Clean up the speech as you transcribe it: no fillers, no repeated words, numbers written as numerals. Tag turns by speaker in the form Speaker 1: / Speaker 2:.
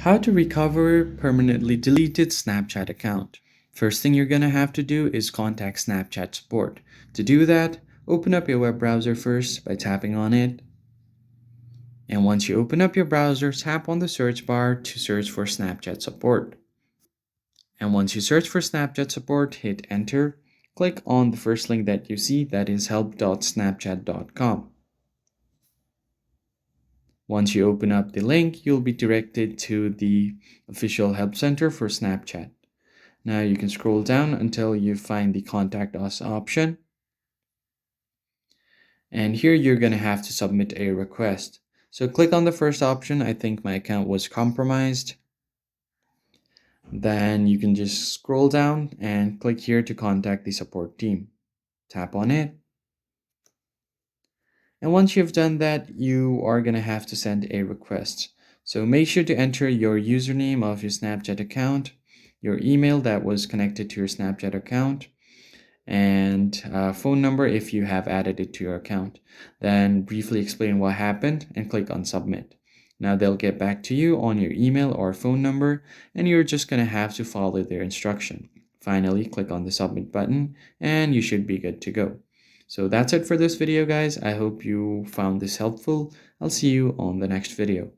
Speaker 1: How to recover permanently deleted Snapchat account. First thing you're gonna have to do is contact Snapchat support. To do that, open up your web browser first by tapping on it. And once you open up your browser, tap on the search bar to search for Snapchat support. And once you search for Snapchat support, hit enter. Click on the first link that you see, that is help.snapchat.com. Once you open up the link, you'll be directed to the official help center for Snapchat. Now you can scroll down until you find the contact us option. And here you're going to have to submit a request. So click on the first option. I think my account was compromised. Then you can just scroll down and click here to contact the support team. Tap on it. And once you've done that, you are going to have to send a request. So make sure to enter your username of your Snapchat account, your email that was connected to your Snapchat account, and phone number if you have added it to your account. Then briefly explain what happened and click on submit. Now they'll get back to you on your email or phone number, and you're just going to have to follow their instruction. Finally, click on the submit button and you should be good to go. So that's it for this video, guys. I hope you found this helpful. I'll see you on the next video.